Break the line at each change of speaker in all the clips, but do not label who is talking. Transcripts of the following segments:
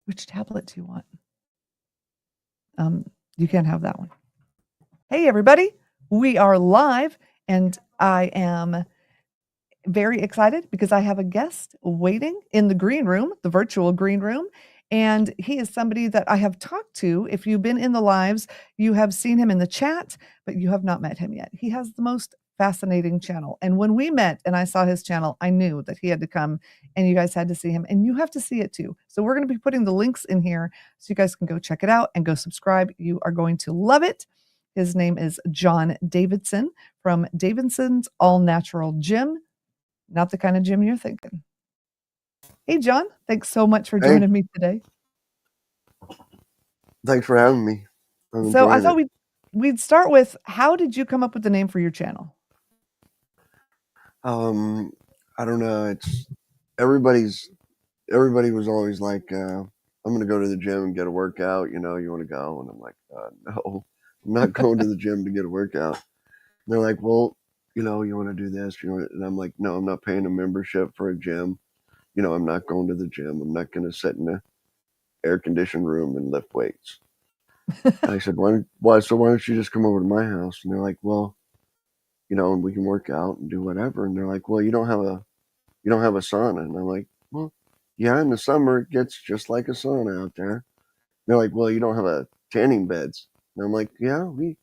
Which tablet do you want? You can't have that one. Hey, everybody. We are live, and I am very excited because I have a guest waiting in the green room, the virtual green room. And he is somebody that I have talked to. If you've been in the lives, you have seen him in the chat, but you have not met him yet. He has the most fascinating channel. And when we met and I saw his channel, I knew that he had to come and you guys had to see him and you have to see it too. So we're going to be putting the links in here so you guys can go check it out and go subscribe. You are going to love it. His name is John Davidson from Davidson's All Natural Gym. Not the kind of gym you're thinking. Hey, John, thanks so much for
Hey,
joining me today.
thanks for having me. I'm
So I
enjoying
thought
it.
we'd start with, how did you come up with the name for your channel?
I don't know. It's everybody was always like, I'm gonna go to the gym and get a workout. You know, you want to go? And I'm like, no, I'm not going to the gym to get a workout. And they're like, well, you know, you want to do this? And I'm like, no, I'm not paying a membership for a gym. You know, I'm not going to the gym. I'm not going to sit in a air conditioned room and lift weights. And I said, why? So why don't you just come over to my house? And they're like, well, you know, and we can work out and do whatever. And they're like, well, you don't have a sauna. And I'm like, well, yeah, in the summer it gets just like a sauna out there. And they're like, well, you don't have a tanning beds. And I'm like, yeah, we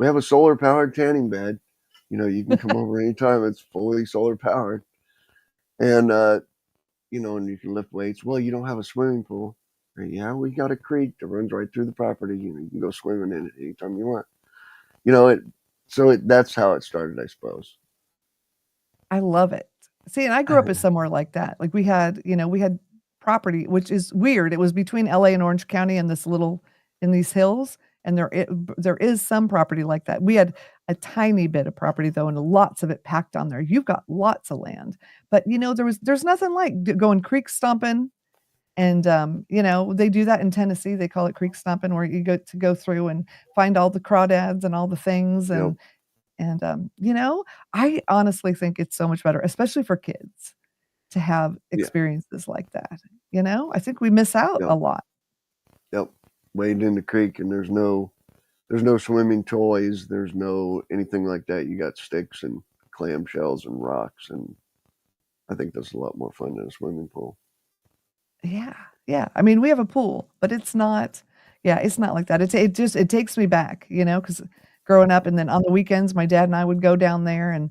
have a solar powered tanning bed. You know, you can come over anytime. It's fully solar powered. And you know, and you can lift weights. Well, you don't have a swimming pool. Yeah, we got a creek that runs right through the property. You know, you can go swimming in it anytime you want. You know, that's how it started, I suppose.
I love it. See, and I grew up as somewhere like that. Like we had property, which is weird. It was between LA and Orange County in these hills. And there is some property like that. We had a tiny bit of property though, and lots of it packed on there. You've got lots of land, but there's nothing like going creek stomping. And they do that in Tennessee. They call it creek stomping, where you go through and find all the crawdads and all the things.
Yep.
And I honestly think it's so much better, especially for kids, to have
Yeah.
experiences like that. I think we miss out
Yep.
a lot.
Yep. Wade in the creek, and there's no swimming toys. There's no anything like that. You got sticks and clamshells and rocks, and I think that's a lot more fun than a swimming pool.
Yeah, yeah. I mean, we have a pool, but it's not. Yeah, it's not like that. It takes me back, because growing up, and then on the weekends, my dad and I would go down there and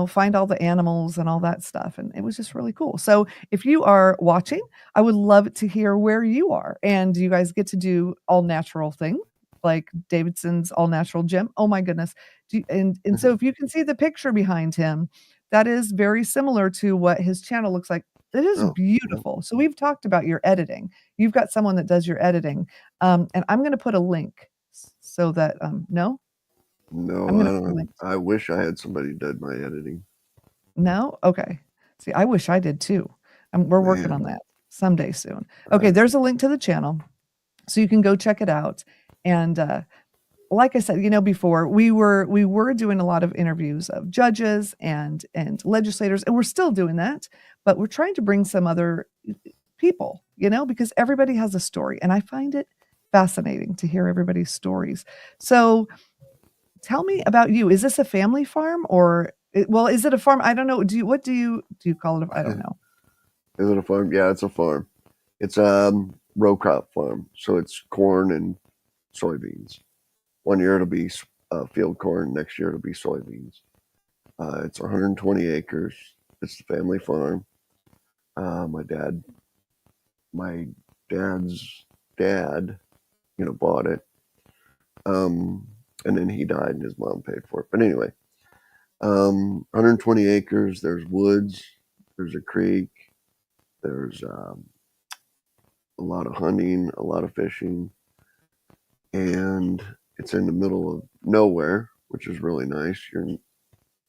find all the animals and all that stuff, and it was just really cool. So if you are watching, I would love to hear where you are, and you guys get to do all natural things like Davidson's all natural gym. Oh my goodness! And so if you can see the picture behind him, that is very similar to what his channel looks like. It is
Oh, yep.
beautiful. So we've talked about your editing. You've got someone that does your editing, and I'm gonna put a link so that, no? I'm
No, I
gonna put a
don't.
link.
I wish I had somebody that did my editing.
No? Okay. See, I wish I did too. We're working on
Man,
that someday soon. Okay,
right.
there's a link to the channel, so you can go check it out, and, like I said, before, we were doing a lot of interviews of judges and legislators, and we're still doing that, but we're trying to bring some other people, because everybody has a story, and I find it fascinating to hear everybody's stories. So, tell me about you. Is this a family farm, or well, is it a farm? I don't know. What do you call it? I don't know.
Is it a farm? Yeah, it's a farm. It's a row crop farm, so it's corn and soybeans. One year it'll be field corn. Next year it'll be soybeans. It's 120 acres. It's the family farm. Uh, my dad, my dad's dad, bought it. And then he died, and his mom paid for it. But anyway, 120 acres. There's woods. There's a creek. There's a lot of hunting, a lot of fishing, and it's in the middle of nowhere, which is really nice.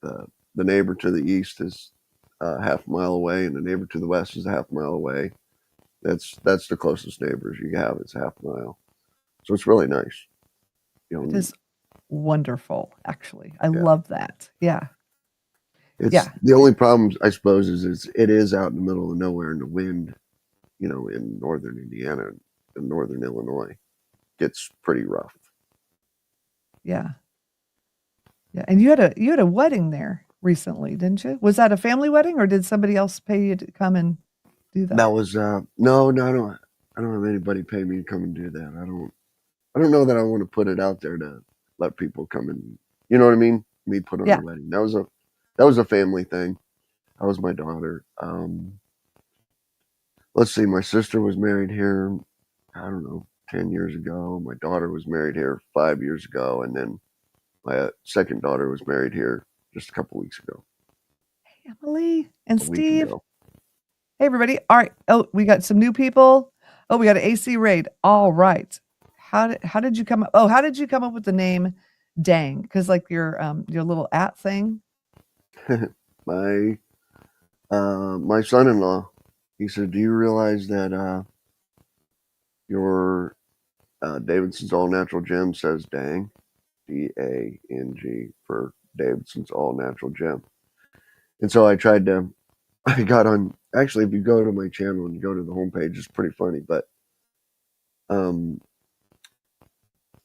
The neighbor to the east is half a mile away, and the neighbor to the west is a half mile away. That's the closest neighbors you have. It's half a mile, so it's really nice. You
It
know,
is wonderful, actually. I
yeah.
love that. Yeah.
It's
Yeah.
the only problem, I suppose, is it is out in the middle of nowhere, and the wind in northern Indiana and northern Illinois gets pretty rough.
Yeah. Yeah. And you had a wedding there recently, didn't you? Was that a family wedding or did somebody else pay you to come and do
That
that?
was no, I don't have anybody pay me to come and do that. I don't know that I want to put it out there to let people come and you know what I mean? Me put on
Yeah.
a wedding. That was a family thing. That was my daughter. Let's see, my sister was married here, I don't know, 10 years ago. My daughter was married here 5 years ago, and then my second daughter was married here just a couple weeks ago,
Emily and
a week
Steve.
ago.
Hey, everybody. All right. Oh, we got some new people. Oh, we got an AC raid. All right. How did you come up? Oh, how did you come up with the name Dang? Because like your little at thing.
my my son-in-law, he said, "Do you realize that your Davidson's All Natural Gym says Dang, Dang for Davidson's All Natural Gym?" And so I tried to. I got on. Actually, if you go to my channel and you go to the homepage, it's pretty funny. But um,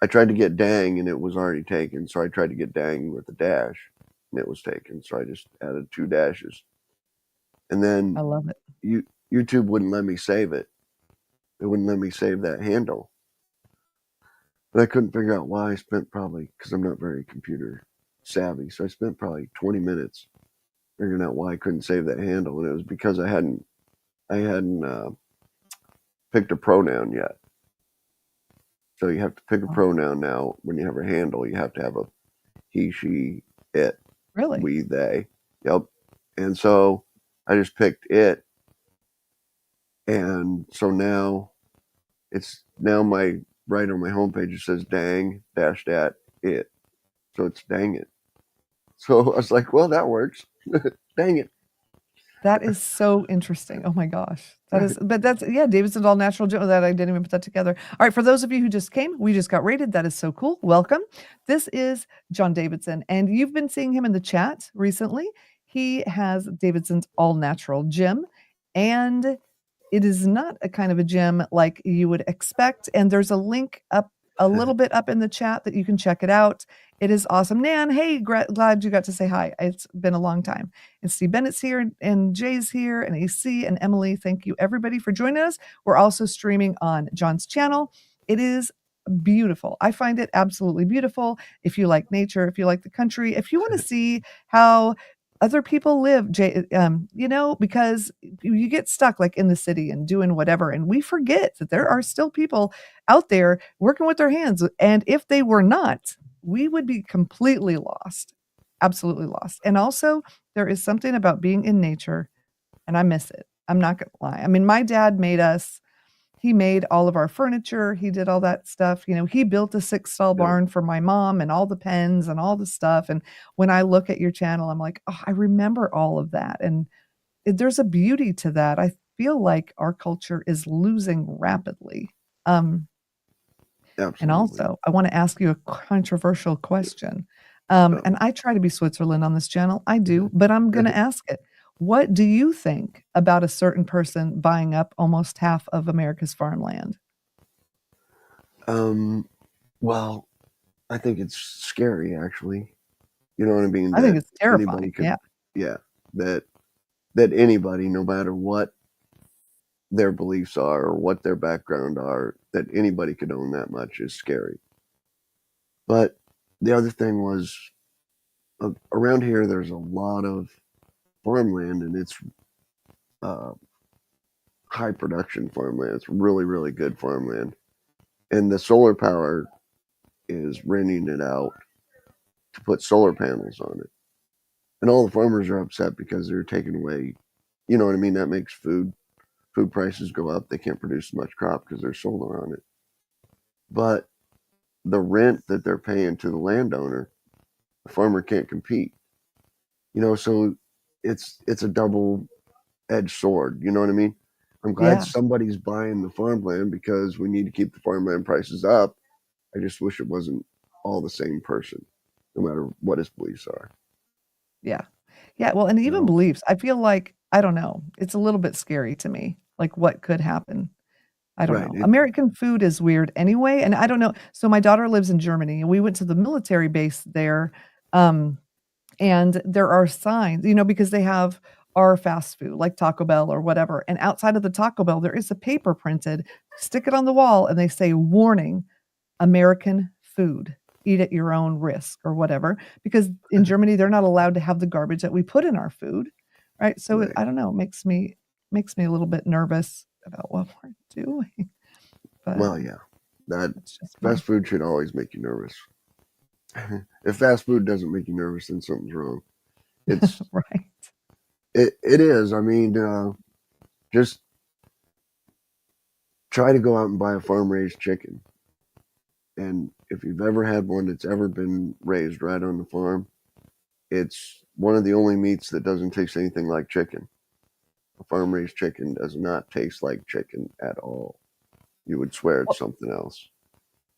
I tried to get Dang and it was already taken. So I tried to get Dang with a dash and it was taken. So I just added 2 dashes. And then
I love it.
YouTube wouldn't let me save it. It wouldn't let me save that handle. And I couldn't figure out why. I spent probably, because I'm not very computer savvy, so I spent probably 20 minutes figuring out why I couldn't save that handle. And it was because I hadn't picked a pronoun yet. So you have to pick a
Oh,
pronoun now. When you have a handle, you have to have a he, she, it,
really?
we, they. Yep. And so I just picked it. And so now my right on my homepage it says dang dash dat it. So it's dang it. So I was like, well, that works. Dang it.
That is so interesting. Oh my gosh. But that's, yeah, Davidson's All Natural Gym. That I didn't even put that together. All right. For those of you who just came, we just got rated. That is so cool. Welcome. This is John Davidson, and you've been seeing him in the chat recently. He has Davidson's All Natural Gym, and it is not a kind of a gym like you would expect. And there's a link up a little bit up in the chat that you can check it out. It is awesome. Nan, hey, glad you got to say hi. It's been a long time. And Steve Bennett's here, and Jay's here, and AC and Emily. Thank you, everybody, for joining us. We're also streaming on John's channel. It is beautiful. I find it absolutely beautiful. If you like nature, if you like the country, if you want to see how other people live, because you get stuck like in the city and doing whatever, and we forget that there are still people out there working with their hands. And if they were not, we would be completely lost, absolutely lost. And also, there is something about being in nature, and I miss it. I'm not gonna lie. I mean, my dad he made all of our furniture. He did all that stuff. He built a 6-stall
Yep.
barn for my mom and all the pens and all the stuff. And when I look at your channel, I'm like, oh, I remember all of that. And there's a beauty to that. I feel like our culture is losing rapidly. Um, and
Absolutely.
also, I want to ask you a controversial question. And I try to be Switzerland on this channel. I do, but I'm going to ask it. What do you think about a certain person buying up almost half of America's farmland?
um, well, I think it's scary actually. You know what I mean?
I think
That
it's
anybody
terrifying.
could,
Yeah.
yeah, that anybody, no matter what their beliefs are or what their background are, that anybody could own that much is scary. But the other thing was around here, there's a lot of farmland and it's uh, high production farmland. It's really, really good farmland. And the solar power is renting it out to put solar panels on it. And all the farmers are upset because they're taking away, you know what I mean? That makes food prices go up. They can't produce as much crop because there's solar on it. But the rent that they're paying to the landowner, the farmer can't compete. So it's a double-edged sword. You know what I mean? I'm glad
Yeah.
somebody's buying the farmland because we need to keep the farmland prices up. I just wish it wasn't all the same person, no matter what his beliefs are.
Yeah. Yeah. Well, and
You
even
know?
beliefs, I feel like, I don't know, it's a little bit scary to me. like what could happen. I don't
Right.
know. American food is weird anyway, and I don't know. So my daughter lives in Germany, and we went to the military base there, um, and there are signs, because they have our fast food, like Taco Bell or whatever, and outside of the Taco Bell, there is a paper printed, stick it on the wall, and they say, "Warning, American food. Eat at your own risk," or whatever, because in Germany, they're not allowed to have the garbage that we put in our food, right? So
Right.
I don't know, it makes me a little bit nervous about what we're doing, but
Well, yeah. That
it's just me.
fast food should always make you nervous. If fast food doesn't make you nervous, then something's wrong. It's
Right.
it is. I mean, just try to go out and buy a farm raised chicken. And if you've ever had one that's ever been raised right on the farm, it's one of the only meats that doesn't taste anything like chicken. A farm raised chicken does not taste like chicken at all. You would swear it's
Well,
something else.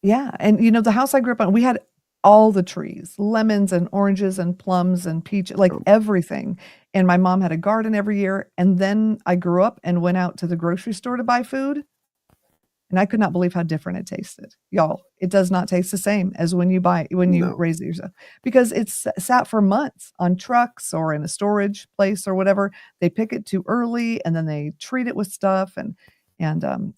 yeah, and, the house I grew up on, we had all the trees, lemons and oranges and plums and peach, like,
Um,
everything, and my mom had a garden every year, and then I grew up and went out to the grocery store to buy food, and I could not believe how different it tasted. Y'all, it does not taste the same as when you
no.
raise it yourself because it's sat for months on trucks or in a storage place or whatever. They pick it too early and then they treat it with stuff and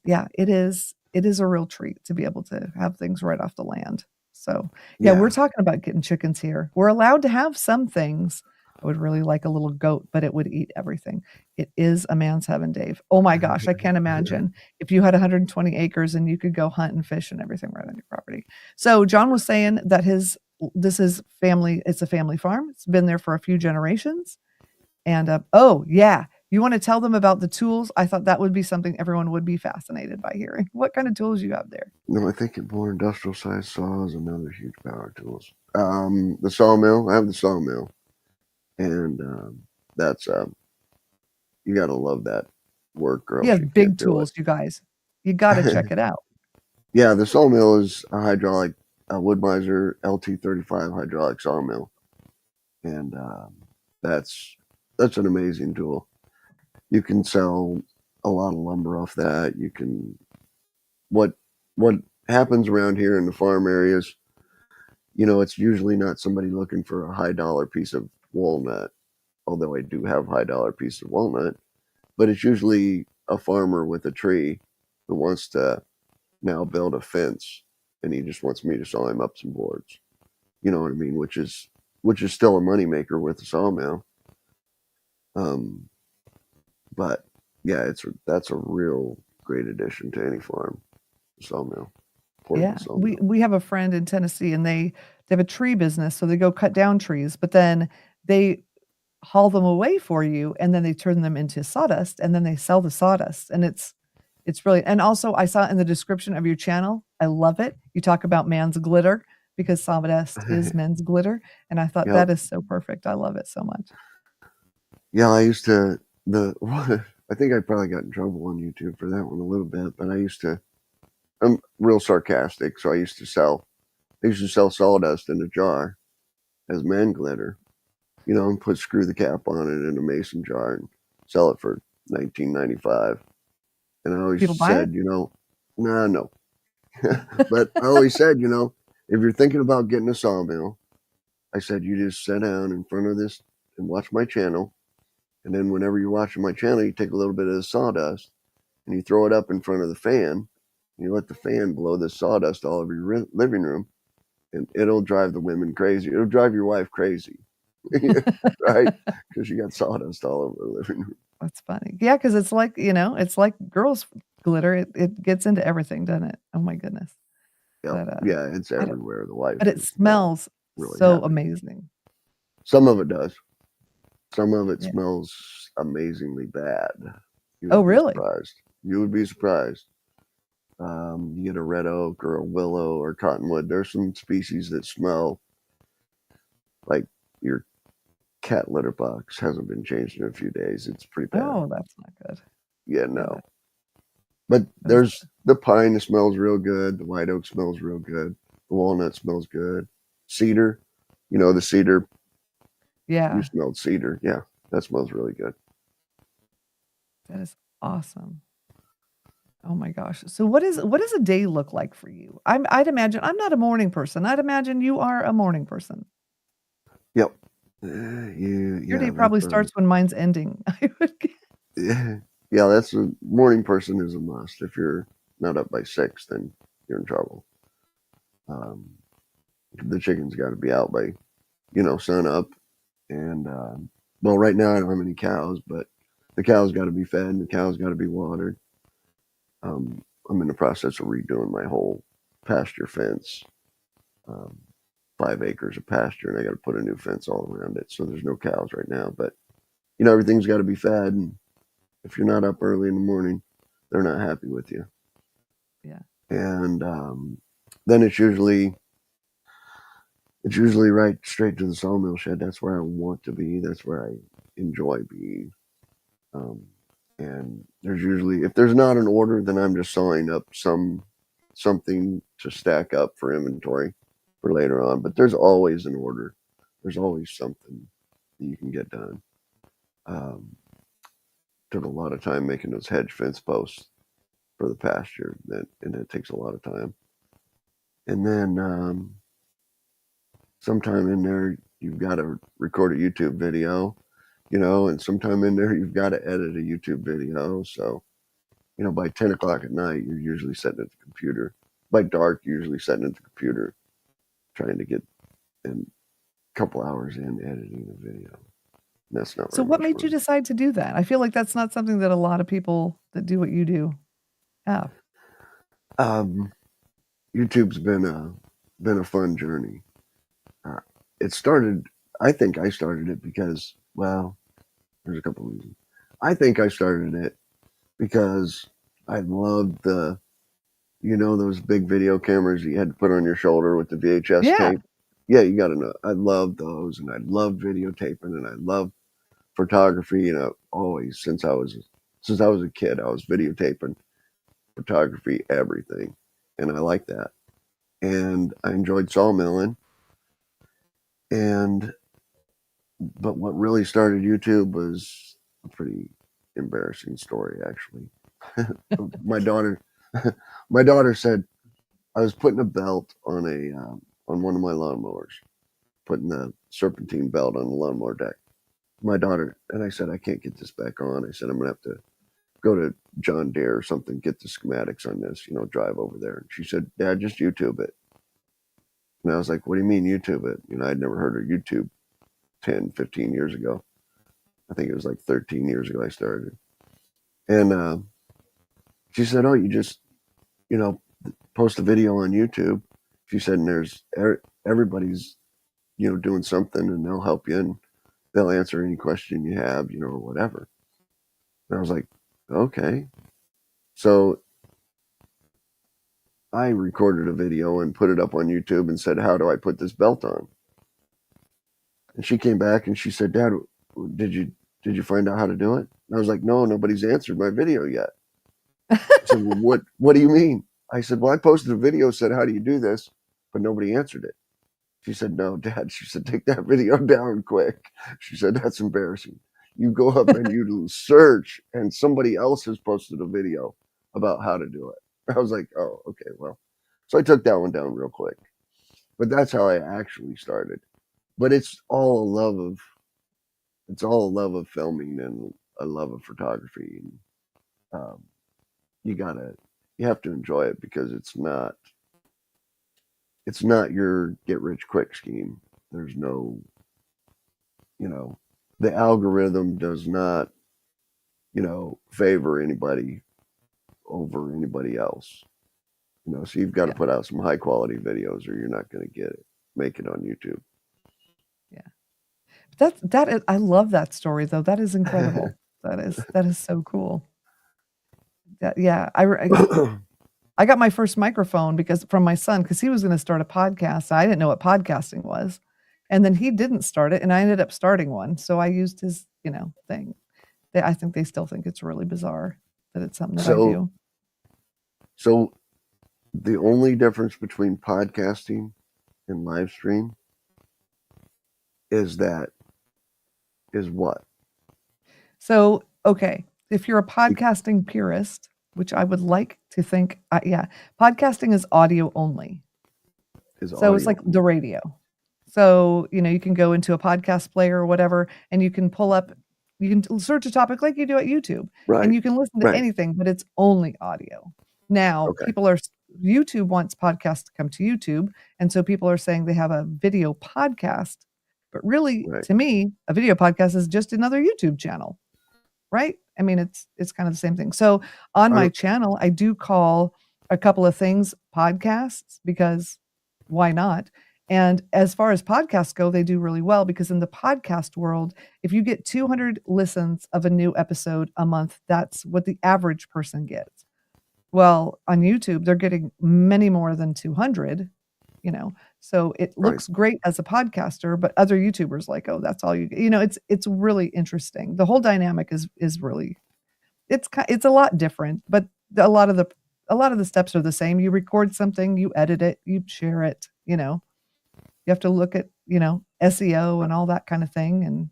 yeah, it is a real treat to be able to have things right off the land. So, yeah, we're
Yeah.
talking about getting chickens here. We're allowed to have some things. I would really like a little goat, but it would eat everything. It is a man's heaven, Dave. Oh my gosh, I can't imagine if you had 120 acres and you could go hunt and fish and everything right on your property. So John was saying that this is family, it's a family farm. It's been there for a few generations. And oh yeah, you want to tell them about the tools? I thought that would be something everyone would be fascinated by hearing. What kind of tools you have there?
No, I think it more industrial size saws and other huge power tools. The sawmill. I have the sawmill, and that's you gotta love that work, or
He
else
has
you can't
big
do
tools, you guys. You got to check it out.
Yeah, the sawmill is a hydraulic, wood-mizer LT35 hydraulic sawmill, and that's that's an amazing tool. You can sell a lot of lumber off that. You can what what happens around here in the farm areas. It's usually not somebody looking for a high dollar piece of walnut, although I do have high dollar piece of walnut, but it's usually a farmer with a tree who wants to now build a fence, and he just wants me to saw him up some boards. You know what I mean? Which is still a moneymaker with the sawmill. Um, but yeah, that's a real great addition to any farm. Sawmill, portable
Yeah, we
sawmill.
we have a friend in Tennessee, and they have a tree business, so they go cut down trees, but then they haul them away for you, and then they turn them into sawdust, and then they sell the sawdust, and it's really and also I saw in the description of your channel, I love it. You talk about man's glitter because sawdust is men's glitter, and I thought
Yep.
that is so perfect. I love it so much.
Yeah, I used to the. I think I probably got in trouble on YouTube for that one a little bit, but I used to. I'm real sarcastic, so I used to sell sawdust in a jar as man glitter, and screw the cap on it in a mason jar and sell it for 19.95. And I always
People buy it?
said, nah, no. But I always said, if you're thinking about getting a sawmill, I said you just sit down in front of this and watch my channel. And then whenever you're watching my channel, you take a little bit of the sawdust and you throw it up in front of the fan. And you let the fan blow the sawdust all over your living room, and it'll drive the women crazy. It'll drive your wife crazy, right? Because you got sawdust all over the living room.
That's funny. Yeah, because it's like girls glitter. It gets into everything, doesn't it? Oh my goodness.
Yep.
But,
Yeah, it's
I don't
everywhere. The wife
but it
is not
smells
really
so
happy.
amazing.
Some of it does. Some of it
Yeah.
smells amazingly bad. You
Oh,
would be
really?
surprised. You would be surprised. You get a red oak or a willow or cottonwood. There's some species that smell like your cat litter box hasn't been changed in a few days. It's pretty bad.
Oh, that's not good.
Yeah,
Yeah,
no. But
that is
there's the pine that smells real good. The white oak smells real good. The walnut smells good. Cedar, the cedar. You
yeah,
smelled cedar. Yeah, that smells really good.
that is awesome. Oh my gosh. So what does a day look like for you? I'd imagine I'm not a morning person. I'd imagine you are a morning person.
Yep.
Your day
Yeah, that's
probably starts when mine's ending. I would guess.
yeah, that's a morning person is a must. If you're not up by 6, then you're in trouble. Um, the chicken's got to be out by, sun up. And, well, right now I don't have any cows, but the cows got to be fed and the cows got to be watered. I'm in the process of redoing my whole pasture fence. Um, 5 acres of pasture, and I got to put a new fence all around it. So there's no cows right now, but everything's got to be fed. And if you're not up early in the morning, they're not happy with you.
Yeah.
And then it's usually right straight to the sawmill shed. That's where I want to be. That's where I enjoy being. Um, and there's usually, if there's not an order, then I'm just sawing up something to stack up for inventory for later on. But there's always an order. There's always something that you can get done. Um, Took a lot of time making those hedge fence posts for the pasture, and it takes a lot of time. And then sometime in there, you've got to record a YouTube video, and sometime in there, you've got to edit a YouTube video. So, by 10 o'clock at night, you're usually sitting at the computer. By dark, you're usually sitting at the computer trying to get in a couple hours in editing a video. And that's not
So
very
what
much
made you
fun.
decide to do that? I feel like that's not something that a lot of people that do what you do have.
Um, YouTube's been a fun journey. Uh, it started. I think I started it because, well, there's a couple reasons. I think I started it because I loved those big video cameras you had to put on your shoulder with the VHS
Yeah.
tape. Yeah, you got to know. I loved those, and I loved videotaping, and I loved photography. Always since I was a kid, I was videotaping, photography, everything, and I liked that. And I enjoyed sawmilling, and but what really started YouTube was a pretty embarrassing story, actually. my daughter, my daughter said I was putting a belt on one of my lawnmowers, putting the serpentine belt on the lawnmower deck. My daughter and I said, I can't get this back on. I said, I'm gonna have to go to John Deere or something, get the schematics on this, drive over there. And she said, Dad, just YouTube it. And I was like, what do you mean YouTube it? I'd never heard of YouTube 10, 15 years ago. I think it was like 13 years ago I started. And she said, oh, you just, you know, post a video on YouTube. She said, and there's everybody's, doing something and they'll help you and they'll answer any question you have, or whatever. And I was like, okay. So I recorded a video and put it up on YouTube and said, how do I put this belt on? And she came back and she said, Dad, did you find out how to do it? And I was like, no, nobody's answered my video yet. I said, well, what do you mean? I said, well, I posted a video, said, how do you do this? But nobody answered it. She said, no, Dad. She said, take that video down quick. She said, that's embarrassing. You go up and you search, and somebody else has posted a video about how to do it. I was like, oh, okay, well. So I took that one down real quick. But that's how I actually started. But it's all a love of filming and a love of photography. And um, you have to enjoy it because it's not your get rich quick scheme. There's no, the algorithm does not, favor anybody over anybody else. So you've got to
Yeah.
put out some high quality videos or you're not going to make it on YouTube.
Yeah. That is, I love that story though. That is incredible. That is so cool. Yeah. I got my first microphone because from my son because he was going to start a podcast. I didn't know what podcasting was, and then he didn't start it, and I ended up starting one. So I used his thing. I think they still think it's really bizarre that it's something that I
so,
do.
so the only difference between podcasting and live stream is that is what?
So okay, if you're a podcasting purist, which I would like to think, yeah, podcasting is audio only.
Is
So it's
audio.
like the radio. So, you can go into a podcast player or whatever, and you can pull up, you can search a topic like you do at YouTube,
Right.
and you can listen to
Right.
anything, but it's only audio. Now,
Okay.
YouTube wants podcasts to come to YouTube, and so people are saying they have a video podcast, but really,
Right.
to me, a video podcast is just another YouTube channel, right? I mean, it's kind of the same thing. So on my channel, I do call a couple of things podcasts because why not? And as far as podcasts go, they do really well because in the podcast world, if you get 200 listens of a new episode a month, that's what the average person gets. Well, on YouTube, they're getting many more than 200, so it
Right.
looks great as a podcaster, but other YouTubers like, oh, that's all you get. It's really interesting. The whole dynamic is really it's a lot different, but a lot of the steps are the same. You record something, you edit it, you share it, you have to look at, SEO and all that kind of thing and,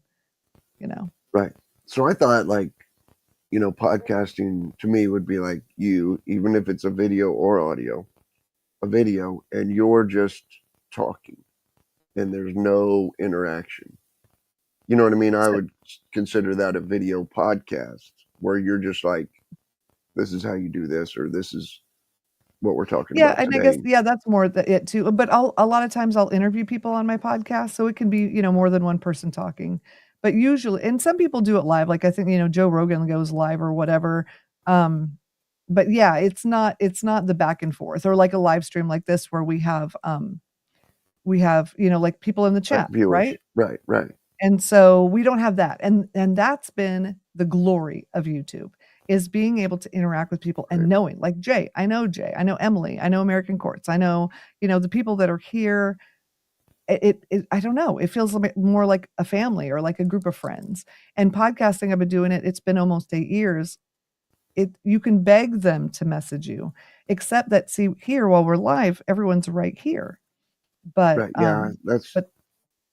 Right. So I thought podcasting to me would be like you, even if it's a video or audio, a video, and you're just talking and there's no interaction. You know what I mean? I would consider that a video podcast where you're just like, this is how you do this, or this is what we're talking
Yeah,
about
and I
today.
guess, that's more it too, but a lot of times I'll interview people on my podcast, so it can be, more than one person talking. But usually and some people do it live, like I think, Joe Rogan goes live or whatever. But yeah, it's not the back and forth or like a live stream like this where we have, like people in the
Like
chat,
viewers.
right?
Right.
And so we don't have that. And that's been the glory of YouTube is being able to interact with people and
Right.
knowing like Jay, I know Emily, I know American Courts, I know, the people that are here. It I don't know. It feels a bit more like a family or like a group of friends. And podcasting, I've been doing it. It's been almost 8 years. You can beg them to message you, except that see here while we're live, everyone's right here. But
Right. Yeah,
but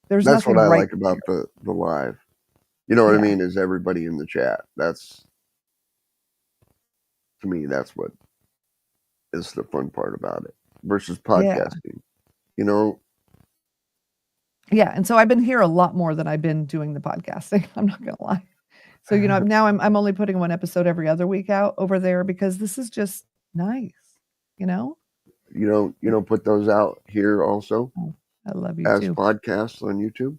there's
that's what
nothing
I
right
like about
there.
the live. You know what I
Yeah.
mean? Is everybody in the chat. That's, to me, that's what is the fun part about it versus
Yeah.
podcasting. You know?
Yeah, and so I've been here a lot more than I've been doing the podcasting, I'm not gonna lie. So, now I'm only putting 1 episode every other week out over there because this is just nice, you know?
You don't put those out here also
Oh, I love you
as
too.
podcasts on YouTube?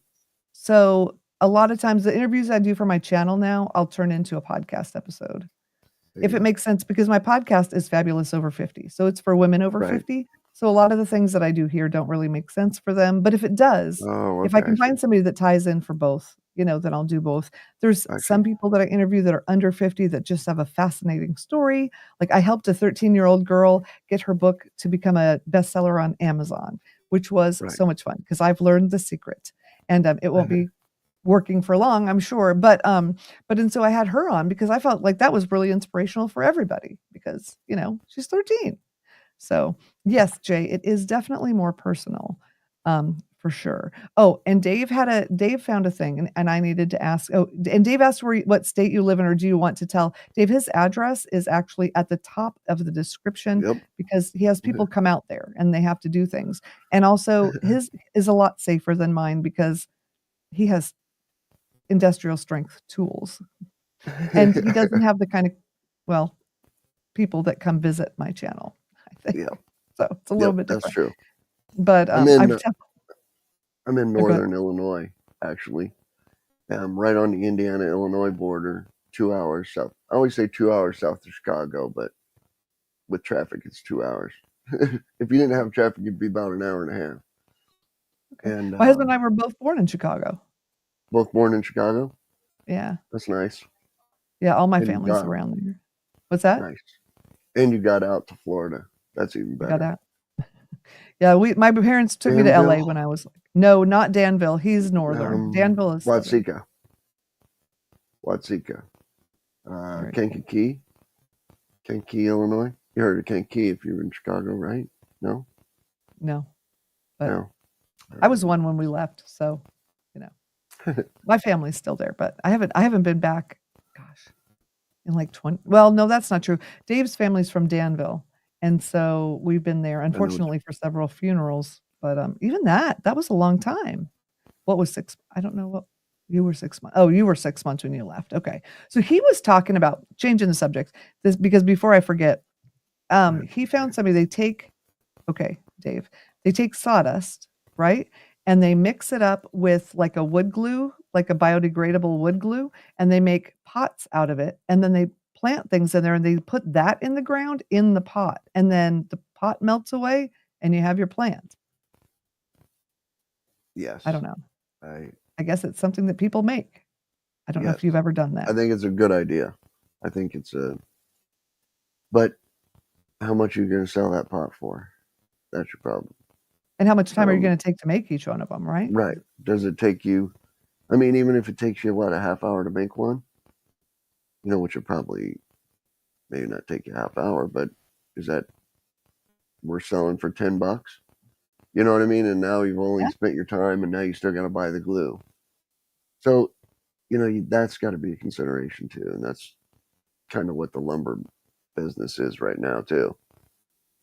So, a lot of times the interviews I do for my channel now, I'll turn into a podcast episode.
There
If
you
it
go.
makes sense, because my podcast is Fabulous Over 50, so it's for women over
Right.
50. So a lot of the things that I do here don't really make sense for them, but if it does,
Oh,
if I
okay. I
can
see.
find somebody that ties in for both, then I'll do both. There's
I
some
see.
people that I interview that are under 50 that just have a fascinating story. Like I helped a 13-year-old girl get her book to become a bestseller on Amazon, which was
Right.
so much fun because I've learned the secret, and it won't be working for long, I'm sure. And so I had her on because I felt like that was really inspirational for everybody because, she's 13. So, yes, Jay, it is definitely more personal, for sure. Oh, and Dave found a thing and I needed to ask. Oh, and Dave asked what state you live in, or do you want to tell? Dave, his address is actually at the top of the description
Yep.
because he has people come out there and they have to do things. And also his is a lot safer than mine because he has industrial strength tools. And he doesn't have the kind of, well, people that come visit my channel, I think.
Yeah.
So it's a little
Yep,
bit
that's
different.
true.
But
I'm in
I've
northern Illinois, actually. I'm right on the Indiana-Illinois border, 2 hours south. I always say 2 hours south of Chicago, but with traffic, it's 2 hours. If you didn't have traffic, it'd be about an hour and a half.
Okay.
And
My husband and I were both born in Chicago.
both born in Chicago?
Yeah.
That's nice.
Yeah, all my
And
family's around there. What's that?
Nice. And you got out to Florida. That's even
I got
better.
out. Yeah, my parents took me to LA when I was no, not Danville. He's northern. Danville is southern.
Watseka.
Very cool.
Kankakee, Illinois. You heard of Kankakee if you were in Chicago, right? No?
No. But
No.
I was one when we left, so, my family's still there, but I haven't been back, gosh, in like 20, well, no, that's not true. Dave's family's from Danville, and so we've been there,
I know
unfortunately, for several funerals, but, even that was a long time. What was 6, I don't know what, you were 6 months, oh, you were 6 months when you left, okay. So he was talking about changing the subject, this because before I forget, he found somebody, they take, okay, Dave, they take sawdust, right? And they mix it up with like a wood glue, like a biodegradable wood glue, and they make pots out of it. And then they plant things in there and they put that in the ground in the pot. And then the pot melts away and you have your plant. I
Yes.
don't know.
I
I guess it's something that people make. I don't know
yes.
if you've ever done
I
that.
think it's a good idea. I think it's a. But how much are you going to sell that pot for? That's your problem.
And how much time are you
Um,
going to take to make each one of them, right?
right. Does it take you? I mean, even if it takes you what, a half hour to make one, which would probably maybe not take you a half hour, but is that we're selling for $10? You know what I mean? And now you've only
Yeah.
spent your time, and now you still got to buy the glue. So, that's got to be a consideration too, and that's kind of what the lumber business is right now too.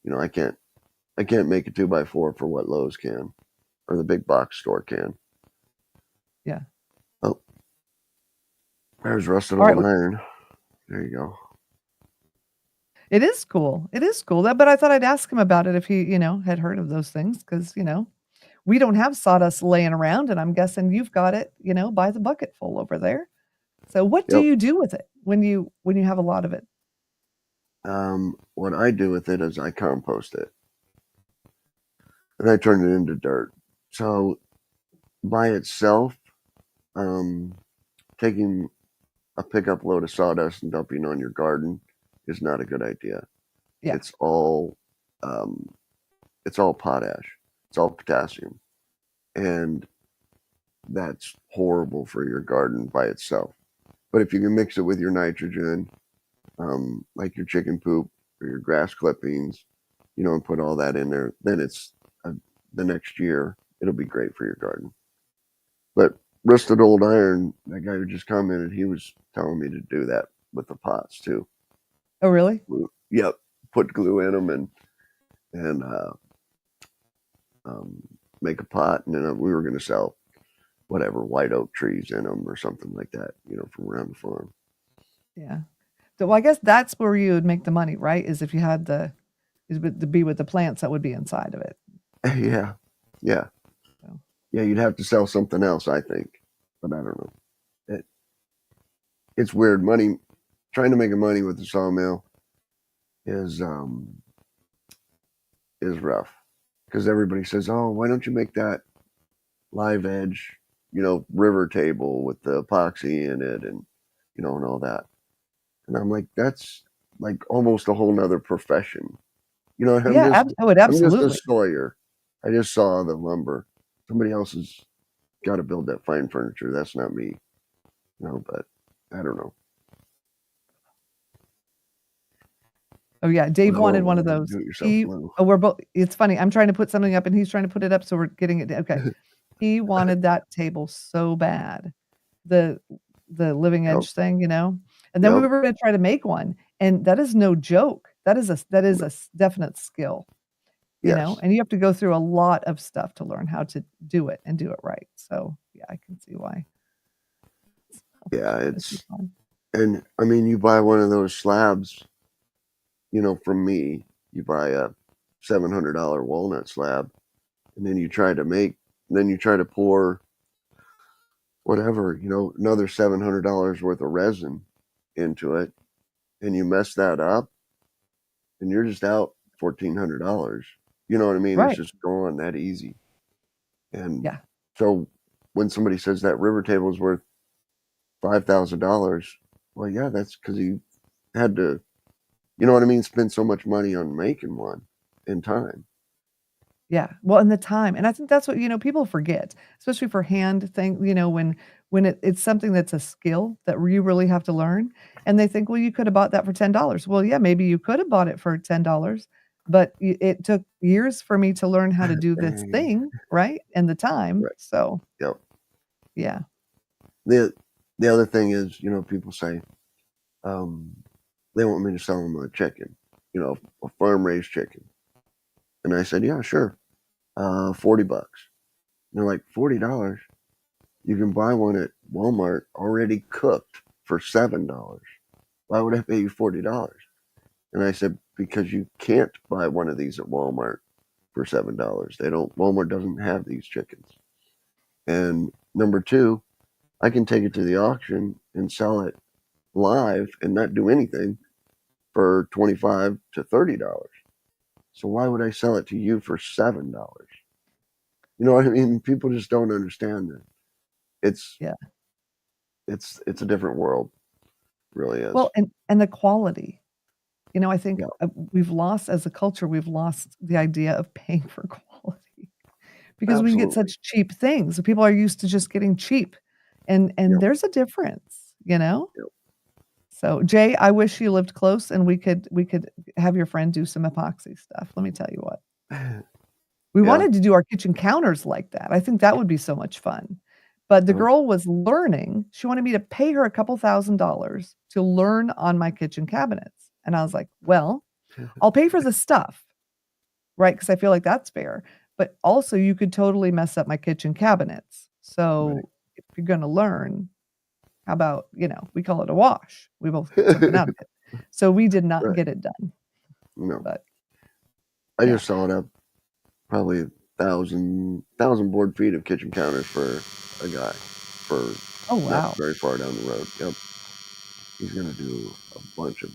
I can't make a 2x4 for what Lowe's can, or the big box store can.
Yeah.
Oh, there's rusted
All right.
old iron. There you go.
It is cool. It is cool. But I thought I'd ask him about it if he, had heard of those things because, we don't have sawdust laying around, and I'm guessing you've got it, by the bucket full over there. So what do
Yep.
you do with it when you have a lot of it?
What I do with it is I compost it, and I turn it into dirt. So by itself, taking a pickup load of sawdust and dumping on your garden is not a good idea.
Yeah.
It's all potash. It's all potassium, and that's horrible for your garden by itself. But if you can mix it with your nitrogen, like your chicken poop or your grass clippings, and put all that in there, then it's the next year it'll be great for your garden. But rusted old iron, that guy who just commented, he was telling me to do that with the pots too.
Oh, really?
Yep, put glue in them and make a pot, and then we were going to sell whatever white oak trees in them or something like that, from around the farm.
Yeah. So, well, I guess that's where you would make the money, right? Is if you had to be with the plants that would be inside of it.
Yeah, yeah,
So.
yeah. You'd have to sell something else, I think, but I don't know. It's weird. Trying to make money with the sawmill is rough because everybody says, "Oh, why don't you make that live edge, river table with the epoxy in it and and all that?" And I'm like, that's like almost a whole nother profession.
Yeah,
I'm just a
absolutely.
sawyer. I just saw the lumber. Somebody else has got to build that fine furniture. That's not me. But I don't know.
Oh, yeah, Dave wanted one of
Oh,
those.
do it yourself glue.
We're both, it's funny, I'm trying to put something up and he's trying to put it up, so we're getting it, okay. He wanted that table so bad, the living
Yep.
edge thing, and then we
Yep.
were gonna try to make one, and that is no joke. That is a definite skill,
Yes.
and you have to go through a lot of stuff to learn how to do it and do it right. So, yeah, I can see why.
Yeah,
It'd be fun.
and I mean, you buy one of those slabs, from me, you buy a $700 walnut slab, and then you try to pour whatever, another $700 worth of resin into it, and you mess that up, and you're just out $1,400. You know what I mean? It's
Right.
just gone that easy. And
Yeah.
so when somebody says that river table is worth $5,000, well, yeah, that's because he had to, you know what I mean, spend so much money on making one in time.
Yeah. Well, and the time, and I think that's what, people forget, especially for hand thing, when it's something that's a skill that you really have to learn, and they think, "Well, you could have bought that for $10." Well, yeah, maybe you could have bought it for $10, but it took years for me to learn how to do this thing, right? And the time.
Right.
So,
Yep.
yeah.
The other thing is, people say, they want me to sell them a chicken, a farm raised chicken. And I said, yeah, sure. $40. And they're like, $40? You can buy one at Walmart already cooked for $7. Why would I pay you $40? And I said, because you can't buy one of these at Walmart for $7. Walmart doesn't have these chickens. And number two, I can take it to the auction and sell it live and not do anything for $25 to $30. So why would I sell it to you for $7? You know what I mean? People just don't understand that. It's
Yeah.
it's a different world, really is.
Well, and the quality. I think
Yeah,
we've lost as a culture, we've lost the idea of paying for quality because we get
absolutely.
such cheap things. So people are used to just getting cheap, and
Yep,
there's a difference, you know?
yep.
So, Jay, I wish you lived close and we could have your friend do some epoxy stuff. Let me tell you what. We
Yeah.
wanted to do our kitchen counters like that. I think that would be so much fun. But the
Well,
girl was learning. She wanted me to pay her a couple $1,000s to learn on my kitchen cabinets. And I was like, "Well, I'll pay for the stuff, right? Because I feel like that's fair. But also you could totally mess up my kitchen cabinets.
right.
So if you're gonna learn, how about, we call it a wash. We both get something out of it." So we did not
Right.
get it done,
No,
but
I
yeah.
just saw it up probably a thousand board feet of kitchen counters for a guy for
Oh,
not
wow.
very far down the road. Yep, he's gonna do a bunch of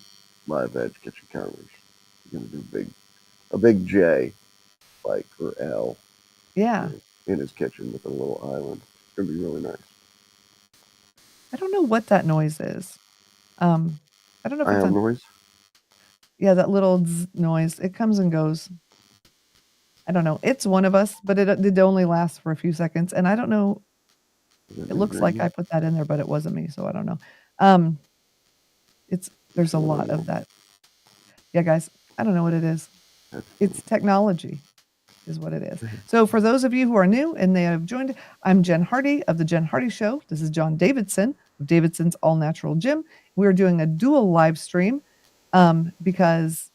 live edge kitchen counters. He's gonna do a big J like or L,
Yeah.
in his kitchen with a little island. It's gonna be really nice.
I don't know what that noise is. Um, I don't know if
I
it's
have
on.
noise.
Yeah, that little zzz noise. It comes and goes. I don't know. It's one of us, but it only lasts for a few seconds, and I don't know.
Is that
It
his
looks like
name?
I put that in there, but it wasn't me, so I don't know. Um, there's
It's
a
an
lot of
animal.
that. Yeah, guys, I don't know what it is.
That's
It's technology is what it is.
funny.
So for those of you who are new and they have joined, I'm Jen Hardy of the Jen Hardy Show. This is John Davidson of Davidson's All Natural Gym. We're doing a dual live stream because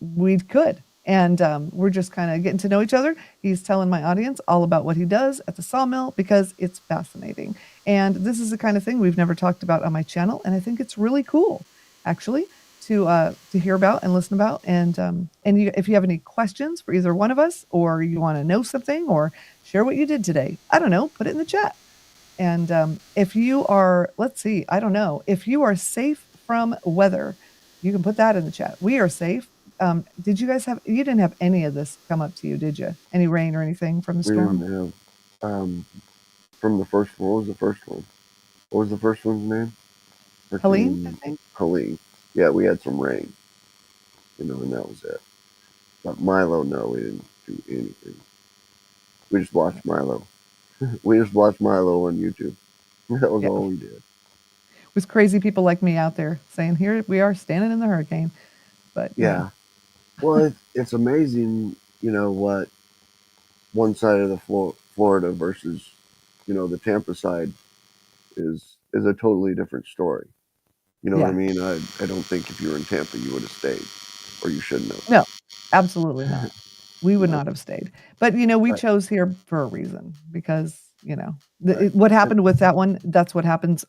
we could. And we're just kind of getting to know each other. He's telling my audience all about what he does at the sawmill because it's fascinating. And this is the kind of thing we've never talked about on my channel. And I think it's really cool, actually, to hear about and listen about. And if you have any questions for either one of us, or you want to know something, or share what you did today, I don't know, put it in the chat. And if you are, let's see, I don't know, if you are safe from weather, you can put that in the chat. We are safe. Did you guys you didn't have any of this come up to you, did you? Any rain or anything from the
We didn't
storm?
have from the first one. What was the first one? What was the first one's name?
Helene, I
Freaking
think.
Helene. Yeah, we had some rain, and that was it. But Milo, no, we didn't do anything. We just watched Milo. We just watched Milo on YouTube. That was
Yeah.
all we did.
With crazy people like me out there saying, here we are standing in the hurricane. But,
Yeah. Well, it's amazing, what one side of the Florida versus, the Tampa side is a totally different story. You know what I
yeah.
mean? I don't think if you were in Tampa, you would have stayed, or you shouldn't
No, absolutely
have.
not. We would
No,
not have stayed. But, we
right,
chose here for a reason because,
right.
what
And,
happened with that one, that's what happens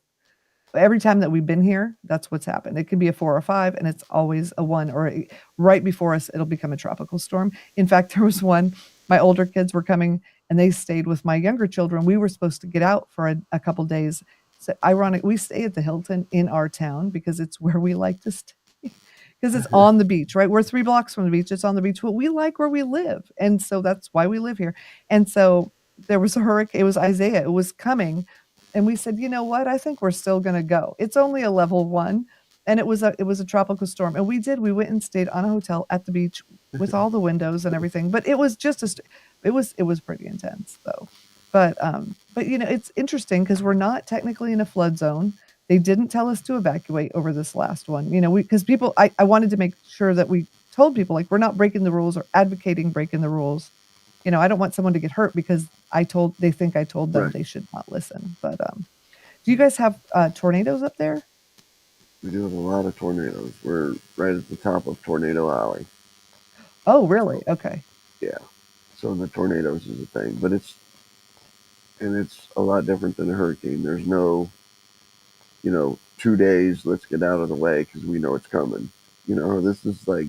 every time that we've been here. That's what's happened. It can be a 4 or 5, and it's always a 1, or right before us, it'll become a tropical storm. In fact, there was one, my older kids were coming and they stayed with my younger children. We were supposed to get out for a couple days. So ironic, we stay at the Hilton in our town because it's where we like to stay. Because it's on the beach, right? We're 3 blocks from the beach. It's on the beach, but we like where we live, and so that's why we live here. And so there was a hurricane. It was Isaiah. It was coming, and we said, you know what? I think we're still going to go. It's only a level 1, and it was a tropical storm. And we did. We went and stayed on a hotel at the beach with all the windows and everything. But it was just it was pretty intense though. But it's interesting because we're not technically in a flood zone. They didn't tell us to evacuate over this last one. Because people, I wanted to make sure that we told people, like, we're not breaking the rules or advocating breaking the rules. I don't want someone to get hurt because they think I told them
right.
they should not listen. But do you guys have tornadoes up there?
We do have a lot of tornadoes. We're right at the top of Tornado Alley.
Oh, really?
So,
Okay.
yeah. So the tornadoes is a thing, but it's a lot different than a hurricane. There's no, 2 days, let's get out of the way because we know it's coming. This is like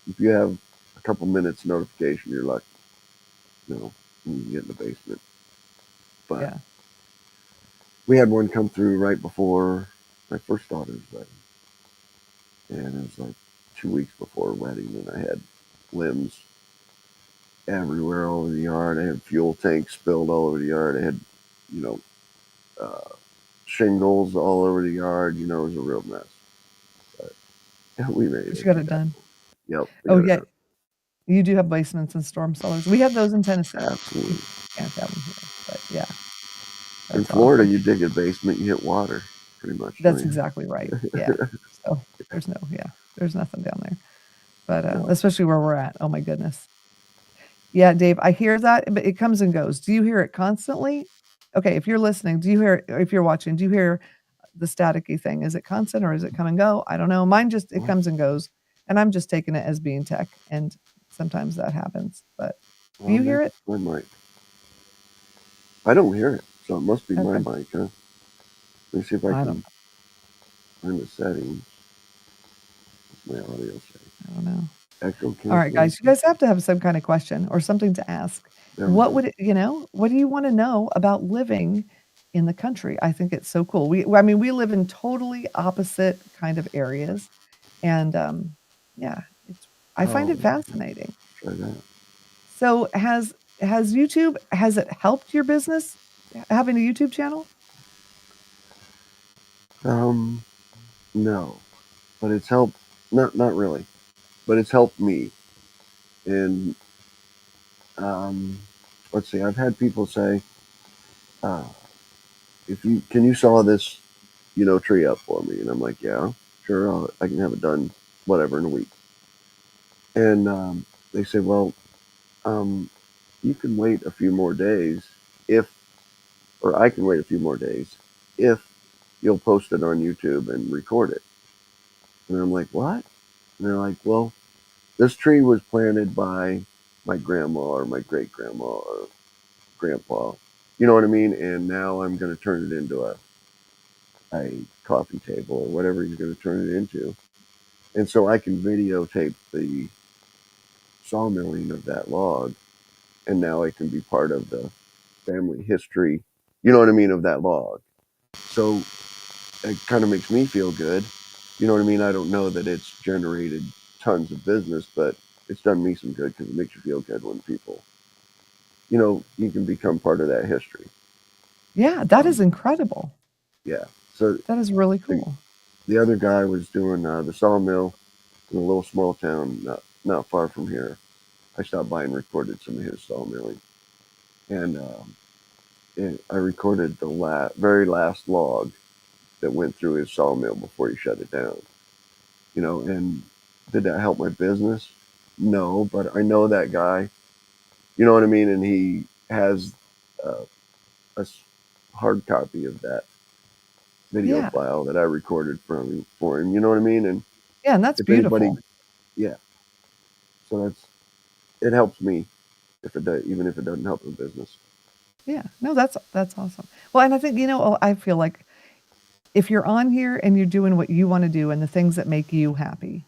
if you have a couple minutes notification, you're lucky. When you get in the basement. But
Yeah.
we had one come through right before my first daughter's wedding, and it was like 2 weeks before her wedding, and I had limbs everywhere all over the yard. I had fuel tanks spilled all over the yard. I had, you know, uh, shingles all over the yard. It was a real mess. But we made
But you
it.
got
We
it
got
done.
it. Yep, we
Oh,
got it
yeah.
done.
You do have basements and storm cellars. We have those in Tennessee. We
Absolutely.
can't have them here, but yeah,
In
that's
Florida,
awesome.
you dig a basement, you hit water, pretty much, don't
That's
you?
exactly right. Yeah. So there's nothing down there. But
No.
especially where we're at. Oh my goodness. Yeah, Dave, I hear that, but it comes and goes. Do you hear it constantly? Okay, if you're listening, do you hear or if you're watching, do you hear the staticky thing? Is it constant or is it come and go? I don't know. Mine just it
Well,
comes and goes, and I'm just taking it as being tech, and sometimes that happens. But do
well,
you
maybe
hear it?
it's my mic. I don't hear it, so it must be my
Okay.
mic, huh? Let me see if I
I don't
can find the settings. What's my audio say?
I don't know.
Echo
All right, guys, you
cancellation?
guys have to have some kind of question or something to ask.
There we
What
go.
would what do you want to know about living in the country? I think it's so cool. I mean, we live in totally opposite kind of areas, and yeah, I find
Oh,
it fascinating.
try that.
So has YouTube has it helped your business having a YouTube channel?
Um, no, but it's helped. Not really, but it's helped me. And let's see, I've had people say, uh, "If you saw this, tree up for me," and I'm like, "Yeah, sure, I can have it done, whatever, in a week." And they say, "Well, um, you can wait a few more days if, or I can wait a few more days if you'll post it on YouTube and record it." And I'm like, "What?" And they're like, "Well, this tree was planted by my grandma or my great grandma or grandpa. You know what I mean? And now I'm going to turn it into a coffee table or whatever he's going to turn it into. And so I can videotape the sawmilling of that log. And now it can be part of the family history, you know what I mean, of that log. So it kind of makes me feel good. You know what I mean? I don't know that it's generated tons of business, but it's done me some good because it makes you feel good when people, you can become part of that history.
Yeah, that is
Um,
incredible.
yeah. So
That is really
the,
cool.
the other guy was doing the sawmill in a little small town not far from here. I stopped by and recorded some of his sawmilling, and I recorded the very last log that went through his sawmill before he shut it down. And did that help my business? No, but I know that guy. You know what I mean? And he has uh, a hard copy of that video
Yeah.
file that I recorded for him. You know what I mean? And
Yeah, and that's
if anybody,
beautiful.
yeah. So it helps me if it does, even if it doesn't help the business.
Yeah. No, that's awesome. Well, and I think, I feel like if you're on here and you're doing what you wanna do and the things that make you happy,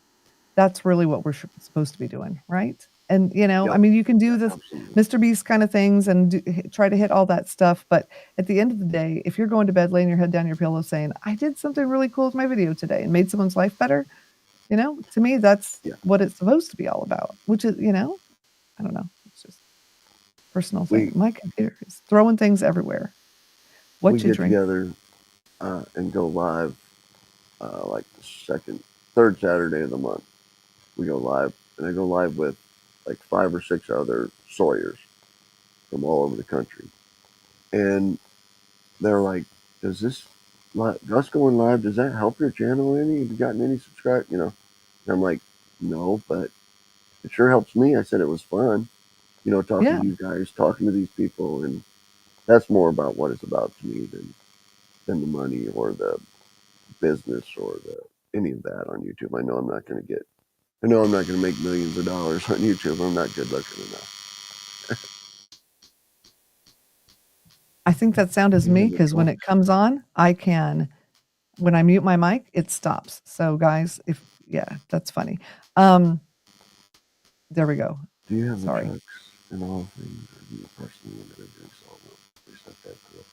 that's really what we're supposed to be doing, right? And, I
Yep.
mean, you can do
Yeah,
the
absolutely.
Mr. Beast kind of things and try to hit all that stuff, but at the end of the day, if you're going to bed, laying your head down your pillow saying, "I did something really cool with my video today and made someone's life better," to me, that's
Yeah.
what it's supposed to be all about, which is, I don't know, it's just personal thing.
We
My computer is throwing things everywhere.
we
What you
get
drink?
together and go live like the third Saturday of the month. We go live, and I go live with like 5 or 6 other sawyers from all over the country. And they're like, "Does us going live, does that help your channel any? Have you gotten any subscribe?" And I'm like, "No, but it sure helps me." I said it was fun, talking
Yeah,
to you guys, talking to these people, and that's more about what it's about to me than the money or the business or the any of that on YouTube. I know I'm not going to make millions of dollars on YouTube. I'm not good looking enough.
I think that sound is me because when it comes on, when I mute my mic, it stops. So guys, that's funny. There we go.
Do you have
Sorry.
the trucks and all things, or do you personally limited in sawmill? Is that cool?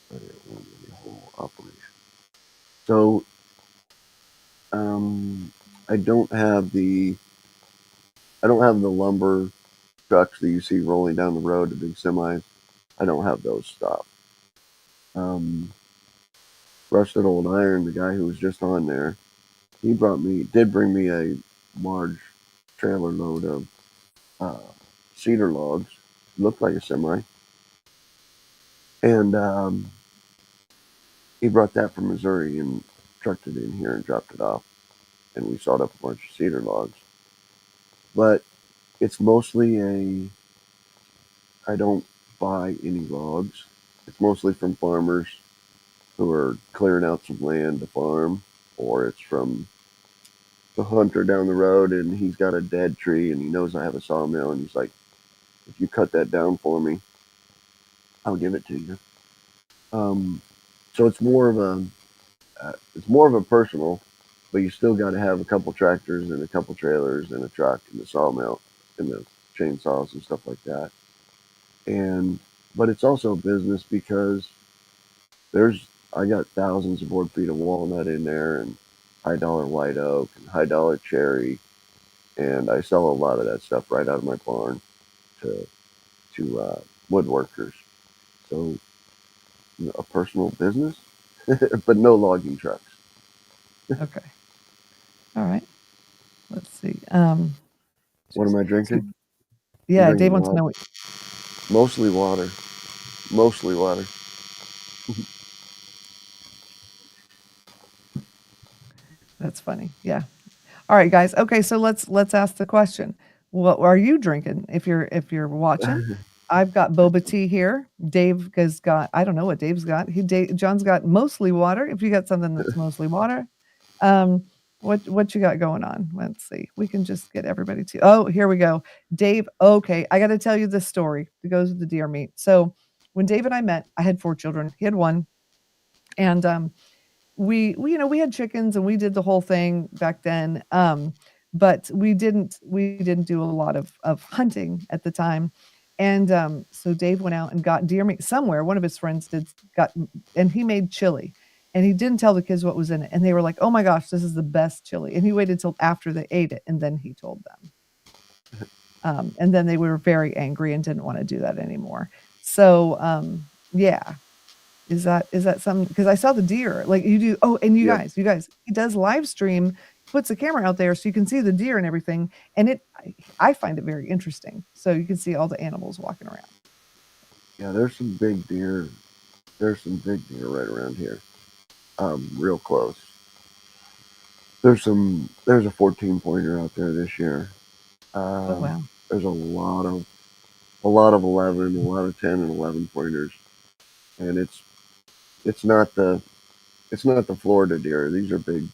But it won't be the whole operation. So, I don't have the lumber trucks that you see rolling down the road, the big semis. I don't have those stopped. Rusted Old Iron, the guy who was just on there, he did bring me a large trailer load of cedar logs. Looked like a semi. And he brought that from Missouri and trucked it in here and dropped it off. And we sawed up a bunch of cedar logs. But it's mostly I don't buy any logs. It's mostly from farmers who are clearing out some land to farm, or it's from the hunter down the road and he's got a dead tree and he knows I have a sawmill and he's like, if you cut that down for me, I'll give it to you. So it's more of a personal, but you still got to have a couple tractors and a couple trailers and a truck and the sawmill and the chainsaws and stuff like that. But it's also a business because I got thousands of board feet of walnut in there and high dollar white oak and high dollar cherry, and I sell a lot of that stuff right out of my barn to woodworkers. So a personal business, but no logging trucks.
Okay. All right. Let's see.
What am I drinking?
Yeah, Dave wants to know.
Mostly water. Mostly water.
That's funny. Yeah. All right, guys. Okay, so let's ask the question. What are you drinking if you're watching? I've got boba tea here. Dave has got, I don't know what Dave's got. John's got mostly water. If you got something that's mostly water, what you got going on? Let's see. We can just get everybody to. Oh, here we go. Dave. Okay, I got to tell you this story. It goes with the deer meat. So when Dave and I met, I had 4 children. He had 1, and we had chickens and we did the whole thing back then. But we didn't do a lot of hunting at the time. And so Dave went out and got deer meat somewhere. One of his friends and he made chili. And he didn't tell the kids what was in it. And they were like, "Oh my gosh, this is the best chili." And he waited till after they ate it, and then he told them. And then they were very angry and didn't want to do that anymore. So yeah, is that something? Because I saw the deer, like you do. Oh, and you
Yep.
guys, he does live stream, puts a camera out there so you can see the deer and everything. And I find it very interesting. So you can see all the animals walking around.
Yeah, there's some big deer. There's some big deer right around here. Real close. There's a 14 pointer out there this year.
Oh wow.
There's a lot of 11, a lot of 10 and 11 pointers, and it's not the Florida deer. These are big.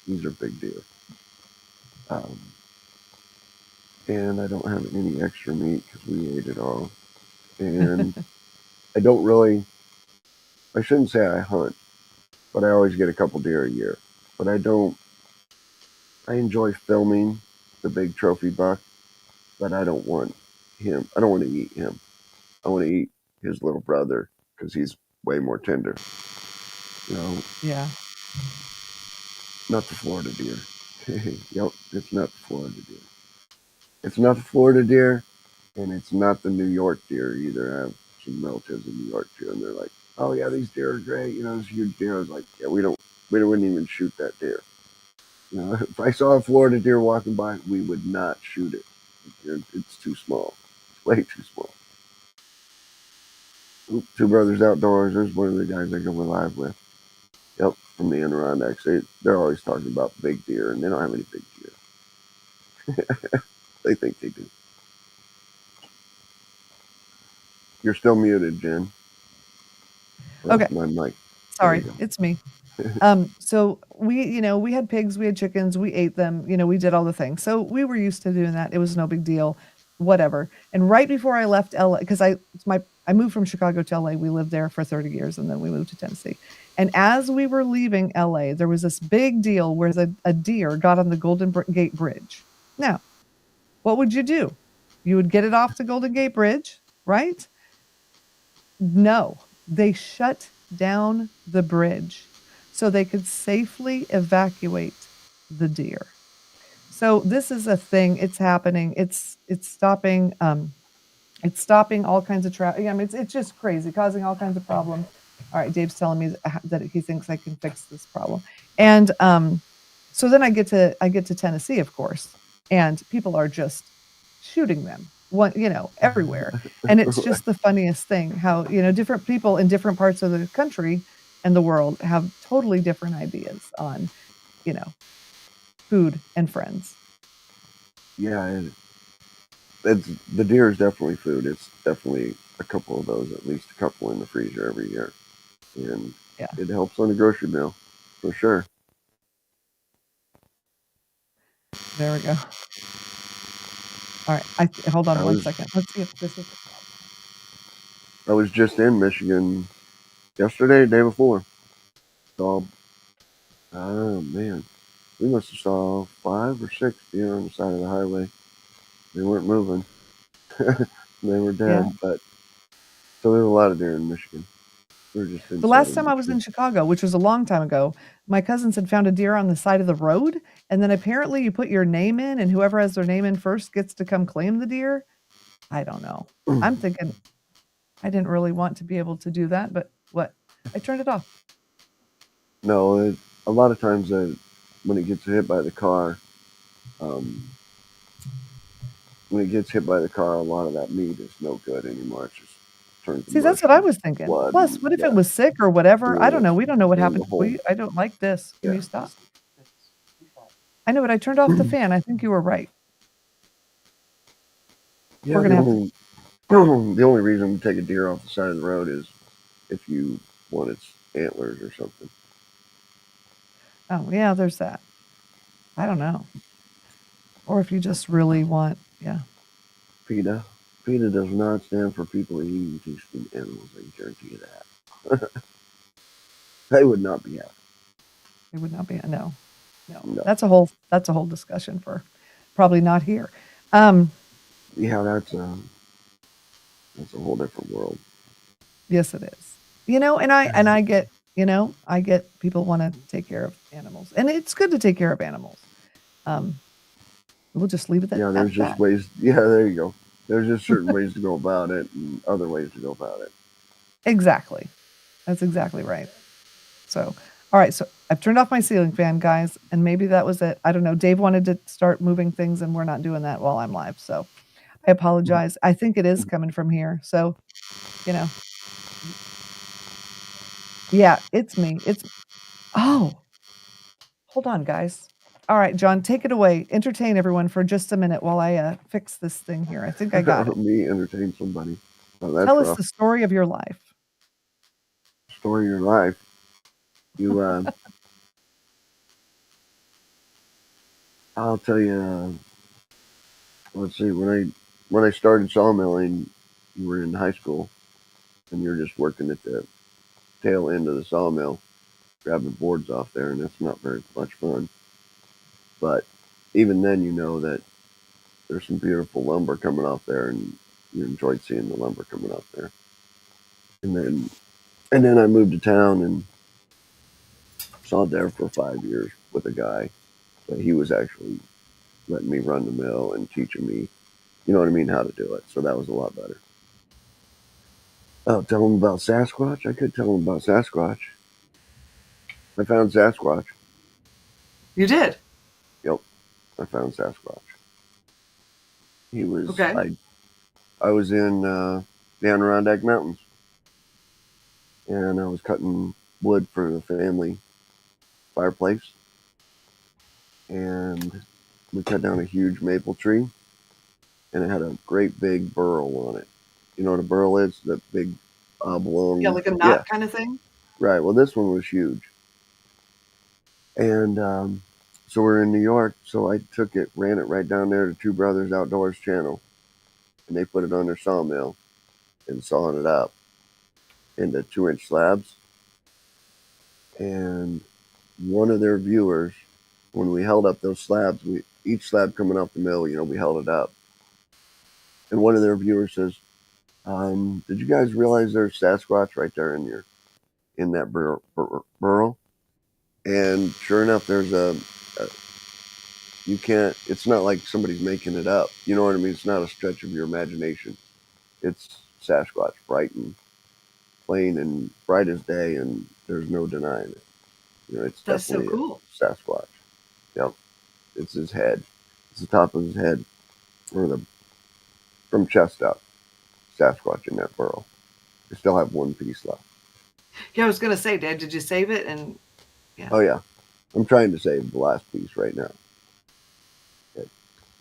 These are big deer. And I don't have any extra meat because we ate it all. And I shouldn't say I hunt, but I always get a couple deer a year. But I enjoy filming the big trophy buck, but I don't want him. I don't want to eat him. I want to eat his little brother because he's way more tender.
Yeah.
Not the Florida deer. Yep, it's not the Florida deer. It's not the Florida deer, and it's not the New York deer either. I have some relatives in New York too, and they're like, "Oh yeah, these deer are great. This huge deer." I was like, "Yeah, we wouldn't even shoot that deer. If I saw a Florida deer walking by, we would not shoot it. It's too small. It's way too small." Two Brothers Outdoors. There's one of the guys I go live with. Yep, from the Adirondacks. They're always talking about big deer, and they don't have any big deer. They think they do. You're still muted, Jen.
Okay.
My mic.
sorry, it's me. So we had pigs, we had chickens, we ate them, we did all the things. So we were used to doing that. It was no big deal, whatever. And right before I left LA, because I moved from Chicago to LA, we lived there for 30 years and then we moved to Tennessee. And as we were leaving LA, there was this big deal where a deer got on the Gate Bridge. Now, what would you do? You would get it off the Golden Gate Bridge, right? No, they shut down the bridge so they could safely evacuate the deer. So this is a thing. It's happening. It's stopping. It's stopping all kinds of traffic. I mean, it's just crazy, causing all kinds of problems. All right, Dave's telling me that he thinks I can fix this problem, and so then I get to Tennessee, of course, and people are just shooting them, everywhere, and it's just the funniest thing how different people in different parts of the country and the world have totally different ideas on food and friends.
Yeah, the deer is definitely food. It's definitely a couple of those, at least a couple in the freezer every year, and
Yeah.
it helps on the grocery bill for sure.
There we go. All right, hold on one second. Let's see if this is.
I was just in Michigan yesterday, the day before. Saw, oh man, we must have saw 5 or 6 deer on the side of the highway. They weren't moving. They were dead,
Yeah.
but so there's a lot of deer in Michigan. We're just
The last time I was in Chicago, which was a long time ago, my cousins had found a deer on the side of the road, and then apparently you put your name in, and whoever has their name in first gets to come claim the deer. I don't know. I'm thinking I didn't really want to be able to do that, but what? I turned it off.
No, a lot of times when it gets hit by the car, when it gets hit by the car, a lot of that meat is no good anymore. It just turns to
See, that's
mush
what I
and
was thinking.
blood.
Plus,
And,
what if
yeah,
it was sick or whatever? I don't know. We don't know what
and
happened.
the whole,
I don't like this. Can
yeah.
you stop? I know, but I turned off the fan. I think you were right.
Yeah,
We're gonna have to.
the only reason we take a deer off the side of the road is if you want its antlers or something.
Oh, yeah, there's that. I don't know. Or if you just really want, yeah.
PETA. PETA does not stand for people who eat and feasting animals. I can guarantee you that. They would not be happy.
It would not be no.
No.
That's a whole discussion for probably not here.
Yeah, that's a whole different world.
Yes, it is. And I get, I get people want to take care of animals, and it's good to take care of animals. We'll just leave it at
Yeah, there's just ways. Yeah, there you go. There's just certain ways to go about it, and other ways to go about it.
Exactly. That's exactly right. So, all right. So I've turned off my ceiling fan, guys, and maybe that was it. I don't know. Dave wanted to start moving things, and we're not doing that while I'm live. So I apologize. I think it is coming from here. So, yeah, it's me. Oh, hold on, guys. All right, John, take it away. Entertain everyone for just a minute while I fix this thing here. I think I got it.
Me entertain somebody. Oh, that's
Tell us
rough.
the story of your life.
Story of your life. You, I'll tell you. Let's see. When I started sawmilling, you were in high school, and you're just working at the tail end of the sawmill, grabbing boards off there, and that's not very much fun. But even then, you know that there's some beautiful lumber coming off there, and you enjoyed seeing the lumber coming off there. And then I moved to town and sawed there for 5 years with a guy. So he was actually letting me run the mill and teaching me, you know what I mean, how to do it. So that was a lot better. Oh, tell him about Sasquatch? I could tell him about Sasquatch. I found Sasquatch.
You did?
Yep, I found Sasquatch. He was
Okay.
I was in the Adirondack Mountains, and I was cutting wood for the family fireplace, and we cut down a huge maple tree, and it had a great big burl on it. You know what a burl is? That big oblong.
Yeah, like a knot kind of thing?
Right. Well, this one was huge. And so we're in New York. So I took it, ran it right down there to Two Brothers Outdoors channel, and they put it on their sawmill and sawing it up into 2-inch slabs. And one of their viewers, when we held up those slabs, each slab coming off the mill, we held it up. And one of their viewers says, "Did you guys realize there's Sasquatch right there in that burrow?" And sure enough, there's a you can't. It's not like somebody's making it up. You know what I mean? It's not a stretch of your imagination. It's Sasquatch, bright and plain and bright as day, and there's no denying it. It's
That's so
definitely
cool.
a Sasquatch. Yep, it's his head. It's the top of his head, or from chest up. Sasquatch in that burrow. I still have one piece left.
Yeah, I was gonna say, Dad, did you save it? And yeah.
Oh yeah, I'm trying to save the last piece right now.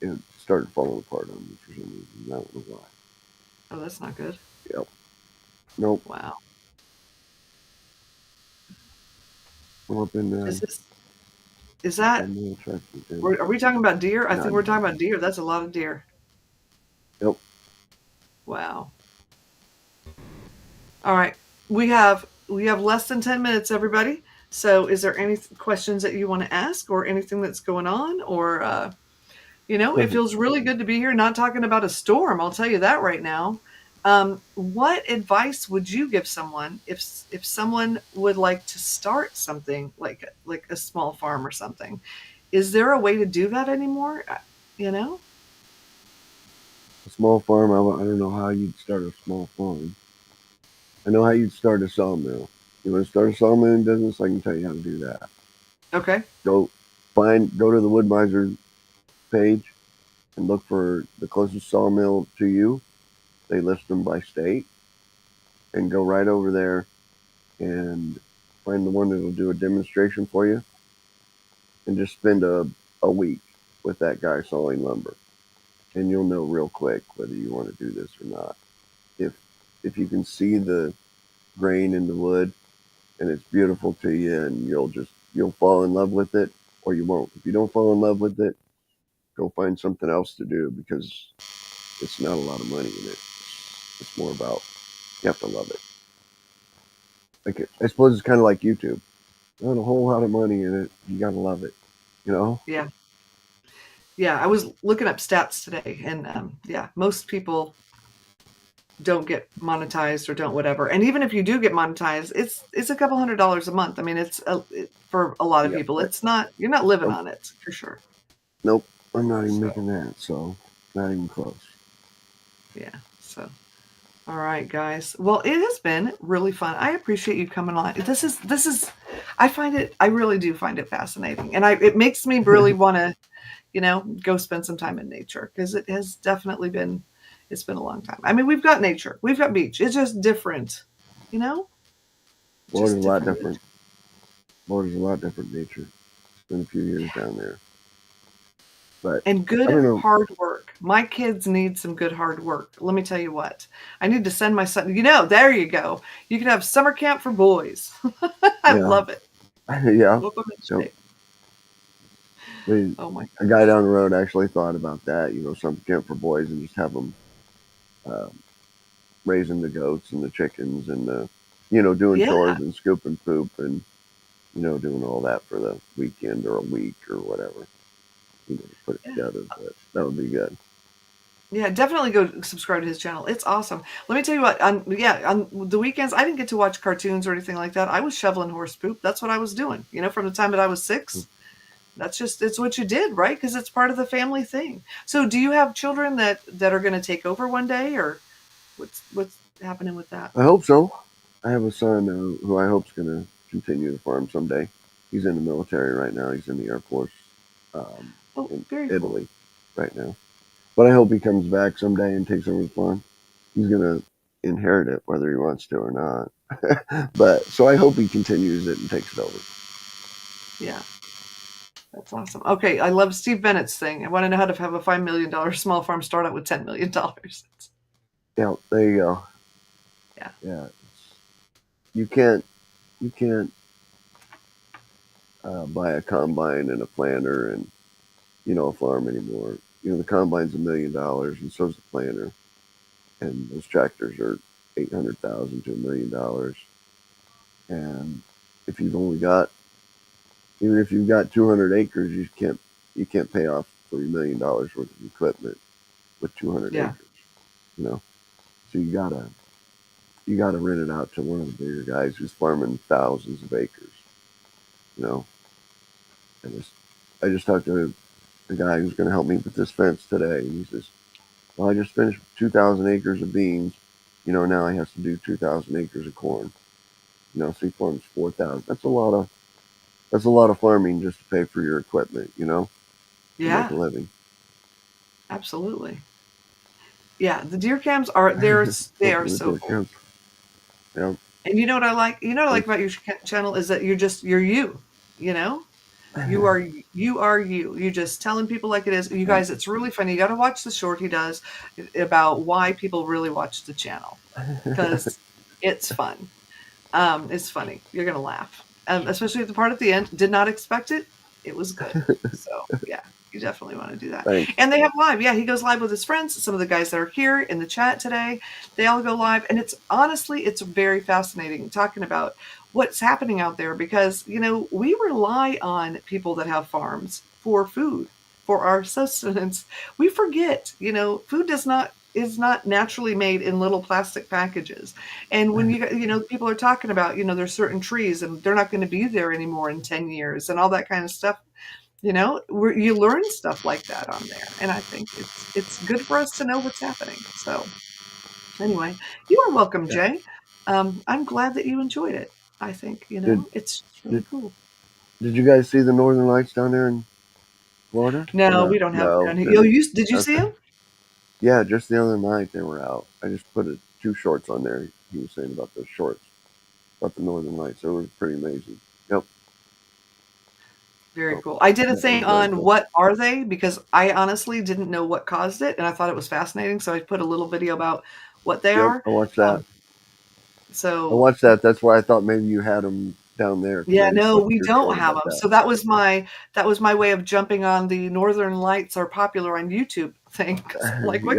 It started falling apart on me for some reason. I don't know why.
Oh, that's not good.
Yep. Nope.
Wow.
I'm up in
Is that? Are we talking about deer? I think we're talking about deer. That's a lot of deer.
Yep.
Wow. All right. We have less than 10 minutes, everybody. So is there any questions that you want to ask or anything that's going on? Or, it feels really good to be here not talking about a storm. I'll tell you that right now. What advice would you give someone if someone would like to start something like a small farm or something? Is there a way to do that anymore?
A small farm, I don't know how you'd start a small farm. I know how you'd start a sawmill. You want to start a sawmilling business? I can tell you how to do that.
Okay.
Go to the wood-mizer page and look for the closest sawmill to you. They list them by state, and go right over there and find the one that'll do a demonstration for you, and just spend a week with that guy sawing lumber, and you'll know real quick whether you want to do this or not. If you can see the grain in the wood and it's beautiful to you, and you'll fall in love with it, or you won't. If you don't fall in love with it, go find something else to do, because it's not a lot of money in it. It's more about, you have to love it. I suppose it's kind of like YouTube. Not a whole lot of money in it. You gotta love it.
Yeah. Yeah, I was looking up stats today, and most people don't get monetized or don't whatever. And even if you do get monetized, it's a couple $100 a month. I mean, for a lot of people, it's not. You're not living on it for sure.
Nope, I'm not even making that. So not even close.
Yeah. So, all right, guys. Well, it has been really fun. I appreciate you coming on. This is. I really do find it fascinating, and it makes me really want to, go spend some time in nature, because it has definitely been. It's been a long time. I mean, we've got nature, we've got beach. It's just different,
Florida's a lot different. Florida's a lot different nature. It's been a few years down there.
And good hard work. My kids need some good hard work. Let me tell you what. I need to send my son. There you go. You can have summer camp for boys. I love it.
Yeah.
Oh my!
A guy down the road actually thought about that. Summer camp for boys, and just have them raising the goats and the chickens, and doing chores and scooping poop, and doing all that for the weekend or a week or whatever. Put it together, but that would be good.
Yeah, definitely go subscribe to his channel. It's awesome. Let me tell you what, on the weekends, I didn't get to watch cartoons or anything like that. I was shoveling horse poop. That's what I was doing, from the time that I was 6. It's what you did, right? Because it's part of the family thing. So do you have children that are going to take over one day, or what's happening with that?
I hope so. I have a son who I hope is going to continue the farm someday. He's in the military right now. He's in the Air Force. In Italy right now. But I hope he comes back someday and takes over the farm. He's going to inherit it whether he wants to or not. But so I hope he continues it and takes it over.
Yeah. That's awesome. Okay, I love Steve Bennett's thing. I want to know how to have a $5 million small farm start out with $10 million.
Yeah, there you go.
Yeah.
Yeah. You can't you can't buy a combine and a planter and a farm anymore. The combine's $1 million, and so's the planter, and those tractors are 800,000 to $1 million. And if you've only got, even if you've got 200 acres, you can't pay off $3 million worth of equipment with 200
Yeah.
acres. You know, so you gotta rent it out to one of the bigger guys who's farming thousands of acres. You know, I just talked to the guy who's going to help me with this fence today, and he says, "Well, I just finished 2,000 acres of beans. Now he has to do 2,000 acres of corn. So he farms 4,000. That's a lot of farming just to pay for your equipment. To make
Yeah,
a living.
absolutely. Yeah, the deer cams are they are so cool.
Yeah.
And you know what I like? You know what I like
Thanks.
about your channel is that you're you. You know, you are you. You just telling people like it is. You
Yep.
guys, it's really funny. You got to watch the short he does about why people really watch the channel because it's fun. It's funny. You're gonna laugh, especially the part at the end. Did not expect it. It was good. So yeah, you definitely want to do that.
Thanks.
And they have live. Yeah, he goes live with his friends. Some of the guys that are here in the chat today, they all go live, and it's honestly, it's very fascinating talking about what's happening out there because we rely on people that have farms for food, for our sustenance. We forget, food is not naturally made in little plastic packages. And when people are talking about, there's certain trees and they're not going to be there anymore in 10 years and all that kind of stuff, where you learn stuff like that on there. And I think it's good for us to know what's happening. So anyway, you are welcome,
Yeah.
Jay. I'm glad that you enjoyed it. I think,
Did
it's really
did
cool.
did you guys see the Northern Lights down there in Florida or
No,
not?
we don't have them
No,
down here.
didn't.
Did you see
Okay.
them?
Yeah, just the other night they were out. I just put two shorts on there. He was saying about those shorts, about the Northern Lights. They were pretty amazing. Yep.
Very
Oh,
cool. I did a
that was
thing
very
on
cool.
what are they because I honestly didn't know what caused it, and I thought it was fascinating. So I put a little video about what they
Yep,
are.
I watched that.
Um,
I
so
watched that. That's why I thought maybe you had them down there because
yeah,
I just
no,
looked
we
at your
don't
short
have
about
them.
that.
So that was my way of jumping on the Northern Lights are popular on YouTube thing. 'Cause I'm like,
Yep.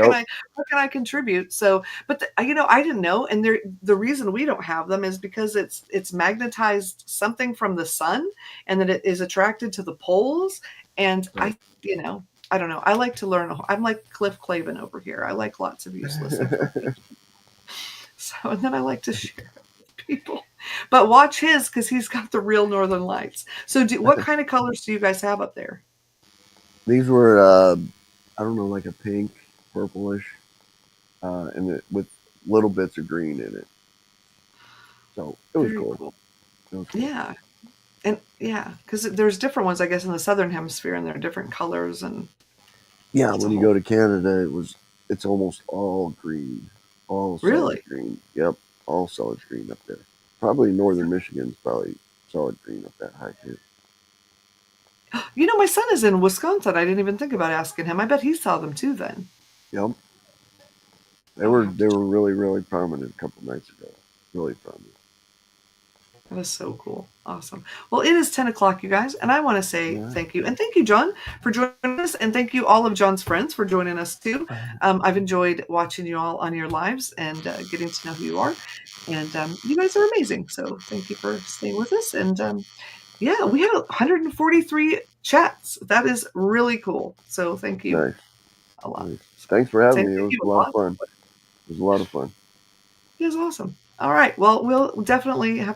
what can I contribute? So, but I didn't know, and the reason we don't have them is because it's magnetized something from the sun, and that it is attracted to the poles. And
Right.
I don't know. I like to learn. I'm like Cliff Clavin over here. I like lots of useless information. So, and then I like to share it with people. But watch his because he's got the real Northern Lights. So, what kind of colors do you guys have up there?
These were, I don't know, like a pink, purplish, and with little bits of green in it. So it was
Very
cool.
cool.
It was cool.
Yeah, and yeah, because there's different ones, I guess, in the southern hemisphere, and there are different colors, and
Yeah,
it's a
when you
whole.
go to Canada, it's almost all green, all solid
Really,
green. Yep, all solid green up there. Probably northern Michigan's probably solid green up that high too.
my son is in Wisconsin. I didn't even think about asking him. I bet he saw them too. Then
Yep, they
I'll
were
have to
they were really really prominent a couple nights ago. Really prominent.
That is so cool. Awesome. Well, it is 10 o'clock, you guys, and I want to say
Yeah.
thank you. And thank you, John, for joining us. And thank you, all of John's friends, for joining us too. I've enjoyed watching you all on your lives and getting to know who you are. And you guys are amazing. So thank you for staying with us. And yeah, we had 143 chats. That is really cool. So thank you
Nice,
a lot.
nice.
So,
Thanks for having
same
me. It
thank
was
you,
a lot of
Bob.
fun. It was a lot of fun.
It was awesome. All right. Well, we'll definitely have